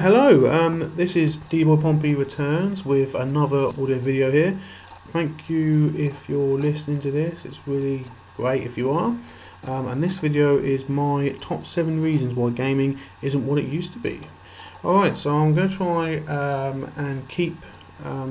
Hello, this is D-Boy Pompey returns with another audio video here. Thank you if you're listening to this, it's really great if you are. And this video is my top 7 reasons why gaming isn't what it used to be. Alright, so I'm going to try and keep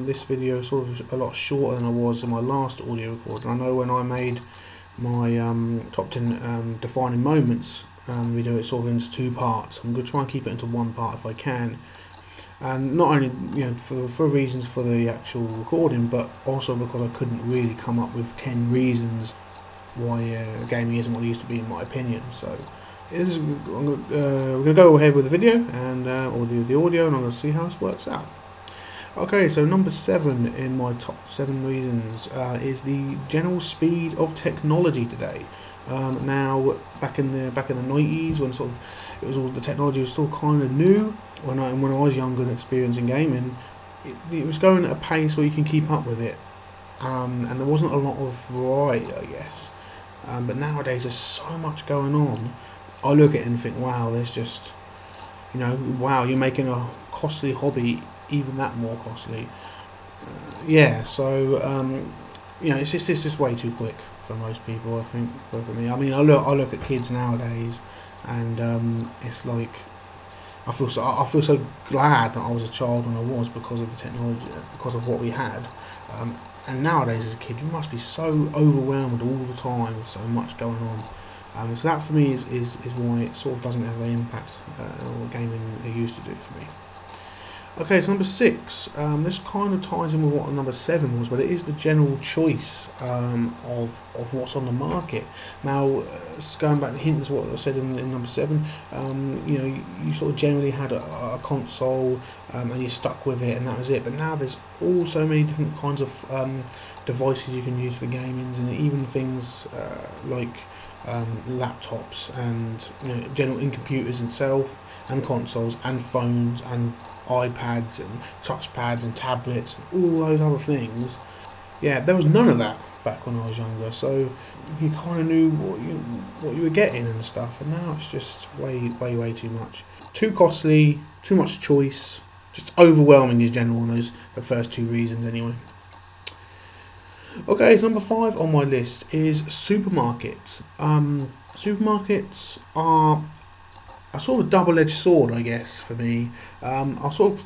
this video sort of a lot shorter than I was in my last audio recording. I know when I made my top 10 defining moments video, it's sort of into 2 parts. I'm going to try and keep it into 1 part if I can, and not only for reasons for the actual recording, but also because I couldn't really come up with 10 reasons why gaming isn't what it used to be in my opinion. So we're going to go ahead with the video and or the audio, and I'm going to see how this works out. Okay, so number 7 in my top 7 reasons is the general speed of technology today. Now, back in the 90s, when the technology was still kind of new, when I was younger and experiencing gaming, it was going at a pace where you can keep up with it, and there wasn't a lot of variety, I guess. But nowadays, there's so much going on. I look at it and think, wow, there's just, wow, you're making a costly hobby even that more costly. It's just way too quick for most people, I think. For me, I mean, I look at kids nowadays, and it's like I feel so glad that I was a child when I was, because of the technology, because of what we had. And nowadays, as a kid, you must be so overwhelmed all the time with so much going on. So that for me is why it sort of doesn't have the impact or gaming it used to do for me. Okay, so number 6, this kind of ties in with what number 7 was, but it is the general choice of what's on the market. Now, going back to hints what I said in number 7, you sort of generally had a console and you stuck with it, and that was it. But now there's all so many different kinds of devices you can use for gaming, and even things like laptops and general in computers itself, and consoles and phones and iPads and touchpads and tablets and all those other things. Yeah, there was none of that back when I was younger, so you kind of knew what you were getting and stuff, and now it's just way too much. Too costly, too much choice, just overwhelming in general on the first 2 reasons anyway. Okay, so number 5 on my list is supermarkets. Supermarkets are a sort of double-edged sword, I guess, for me. I'll sort of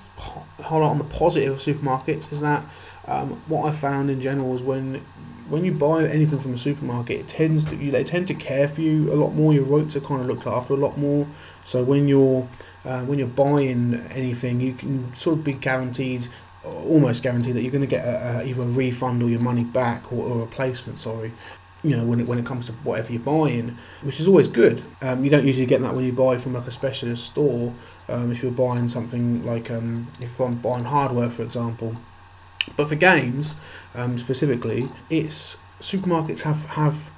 highlight on the positive of supermarkets is that what I found in general is when you buy anything from a supermarket, they tend to care for you a lot more. Your rights are kind of looked after a lot more. So when you're buying anything, you can sort of be guaranteed, almost guaranteed, that you're going to get either a refund or your money back, or a replacement. Sorry. When it comes to whatever you're buying, which is always good. You don't usually get that when you buy from like a specialist store. If you're buying something like if you're buying hardware, for example. But for games, specifically, supermarkets have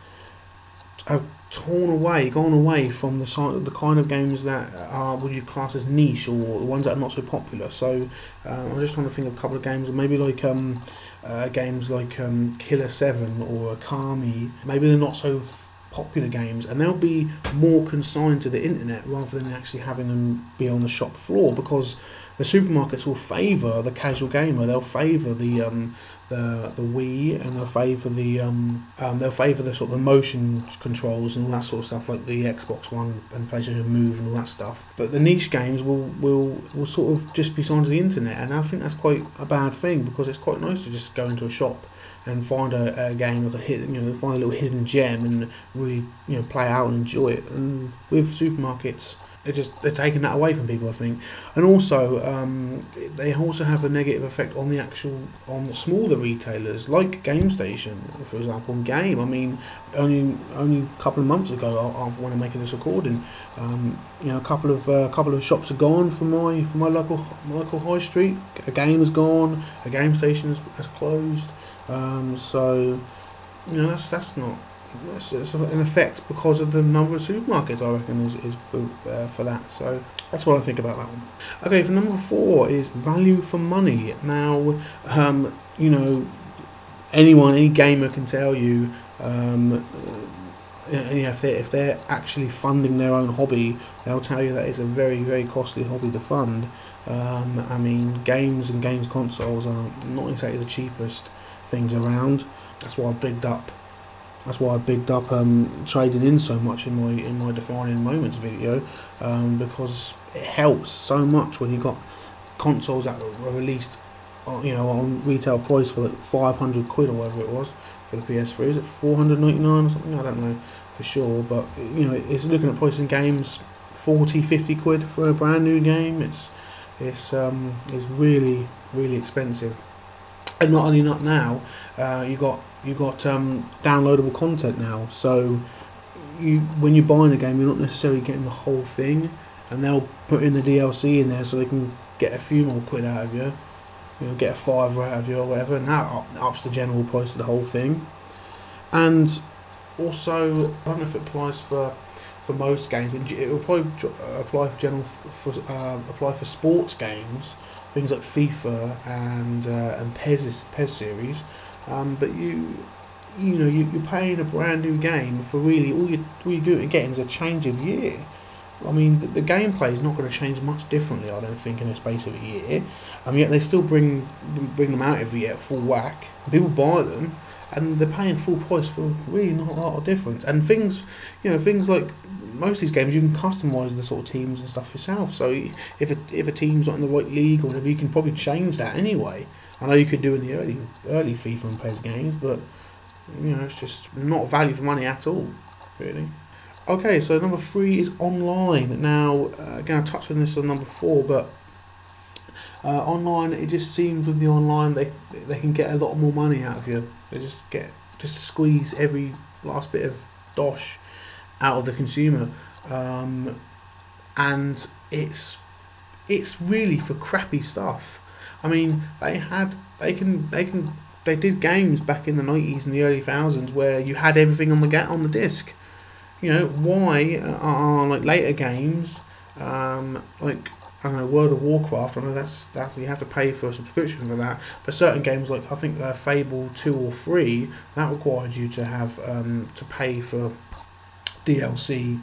gone away from the kind of games that are, would you class as niche, or the ones that are not so popular. So I'm just trying to think of a couple of games, maybe like games like Killer 7 or Akami. Maybe they're not so popular games, and they'll be more consigned to the internet rather than actually having them be on the shop floor, because the supermarkets will favour the casual gamer. They'll favour the Wii, and they'll favour the sort of the motion controls and all that sort of stuff, like the Xbox One and PlayStation Move and all that stuff. But the niche games will sort of just be signed to the internet, and I think that's quite a bad thing, because it's quite nice to just go into a shop and find a game with find a little hidden gem and really play out and enjoy it. And with supermarkets, they're taking that away from people, I think. And also they also have a negative effect on the smaller retailers like GameStation, for example. And Game, I mean, only a couple of months ago, when I'm making this recording, a couple of shops are gone from my local high street. A Game is gone. A GameStation has closed. So that's not. It's an effect because of the number of supermarkets, I reckon, is for that. So that's what I think about that one. Okay, for number 4 is value for money. Now, any gamer can tell you, if they're actually funding their own hobby, they'll tell you that it's a very costly hobby to fund. I mean, games and games consoles are not exactly the cheapest things around. That's why I bigged up. That's why I bigged up trading in so much in my defining moments video, because it helps so much when you got consoles that were released, on retail price for like 500 quid or whatever it was for the PS3. Is it 499 or something? I don't know for sure, but it's looking at pricing games 40-50 quid for a brand new game. It's really really expensive. And not only not now, you got downloadable content now. So when you're buying a game, you're not necessarily getting the whole thing, and they'll put in the DLC in there so they can get a few more quid out of you. Get a fiver out of you or whatever, and that ups the general price of the whole thing. And also, I don't know if it applies for most games, but it will probably apply apply for sports games, things like FIFA and PES series. But you're paying a brand new game for really all you're getting is a change of year. I mean, the gameplay is not going to change much differently, I don't think, in the space of a year. Yet they still bring them out every year at full whack. People buy them, and they're paying full price for really not a lot of difference. And things like most of these games, you can customise the sort of teams and stuff yourself. So if a team's not in the right league or whatever, you can probably change that anyway. I know you could do in the early FIFA and PES games, but it's just not value for money at all, really. Okay, so number 3 is online. Now, again, I touched on this on number 4, but online, it just seems with the online, they can get a lot more money out of you. They just to squeeze every last bit of dosh out of the consumer, and it's really for crappy stuff. I mean, they did games back in the 90s and the early 2000s where you had everything on the disc. Why are like later games, like I don't know, World of Warcraft? I know that's you have to pay for a subscription for that. But certain games, like I think Fable 2 or 3, that required you to have to pay for DLC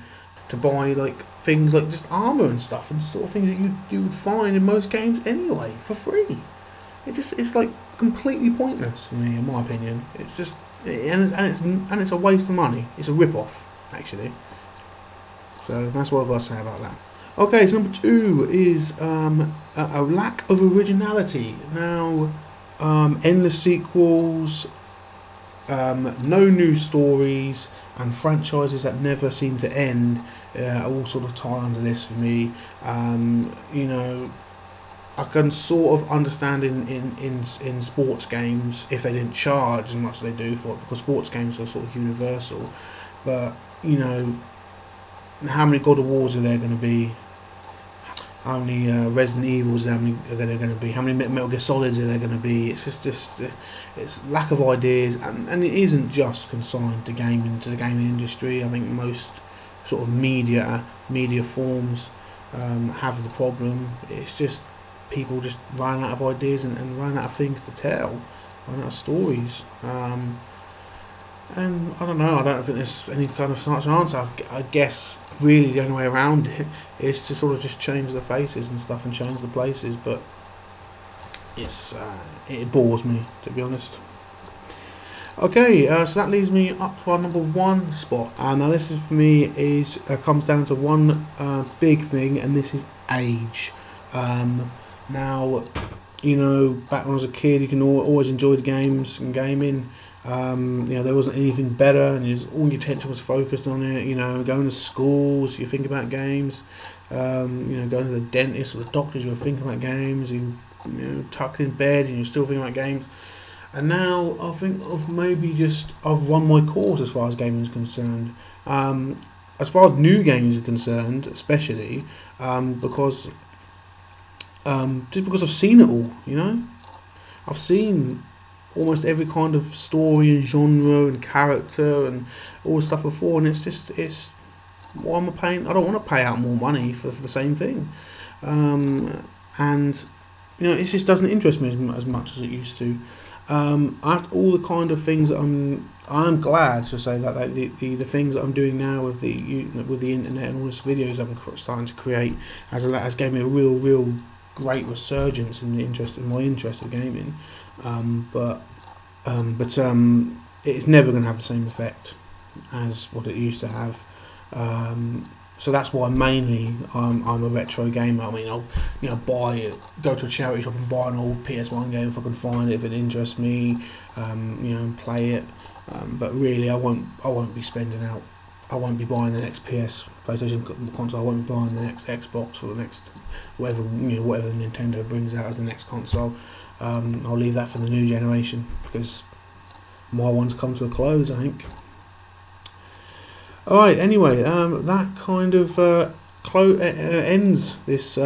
to buy like things like just armor and stuff and sort of things that you would find in most games anyway for free. It's like completely pointless for me, in my opinion. It's just and it's a waste of money. It's a rip off, actually. So that's what I've got to say about that. Okay, so number 2 is a lack of originality. Now, endless sequels, no new stories, and franchises that never seem to end all sort of tie under this for me. I can sort of understand in sports games if they didn't charge as much as they do for it, because sports games are sort of universal. But how many God of Wars are there going to be? How many Resident Evils are there going to be? How many Metal Gear Solids are there going to be? It's just it's lack of ideas, and it isn't just consigned to the gaming industry. I think most sort of media forms have the problem. It's just people just running out of ideas and running out of things to tell, running out of stories. And I don't know, I don't think there's any kind of such answer. I guess really the only way around it is to sort of just change the faces and stuff and change the places, but it bores me, to be honest. Okay, so that leaves me up to our number 1 spot. Now this is for me comes down to one big thing, and this is age. Now, back when I was a kid, you can always enjoy the games and gaming. There wasn't anything better, and all your attention was focused on it. Going to schools, you think about games. Going to the dentist or the doctors, you're thinking about games. You tucked in bed, and you're still thinking about games. And now I think I've run my course as far as gaming is concerned. As far as new games are concerned, especially because I've seen it all. I've seen almost every kind of story and genre and character and all the stuff before, and it's why am I paying? I don't want to pay out more money for the same thing, and it just doesn't interest me as much as it used to. After all the kind of things that I'm glad to say that the things that I'm doing now with the internet and all these videos I'm starting to create has gave me a real great resurgence in my interest of gaming, but it's never going to have the same effect as what it used to have. So that's why mainly I'm a retro gamer. I mean, I'll go to a charity shop and buy an old PS1 game if I can find it, if it interests me, and play it. But really, I won't be spending out. I won't be buying the next PlayStation console. I won't be buying the next Xbox or the next whatever Nintendo brings out as the next console. I'll leave that for the new generation because my one's come to a close, I think. Alright, anyway, that kind of ends this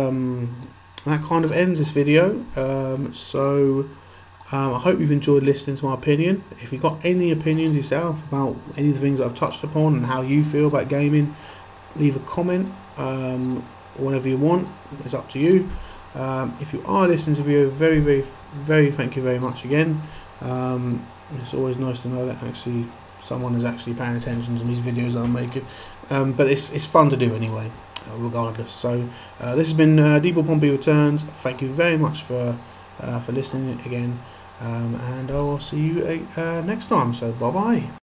video. I hope you've enjoyed listening to my opinion. If you've got any opinions yourself about any of the things that I've touched upon and how you feel about gaming, leave a comment whenever you want. It's up to you. If you are listening to the video, very, very, very thank you very much again. It's always nice to know that actually someone is actually paying attention to these videos that I'm making, but it's fun to do anyway, regardless. So this has been D-Ball Pompey Returns. Thank you very much for listening again, and I will see you next time. So bye bye.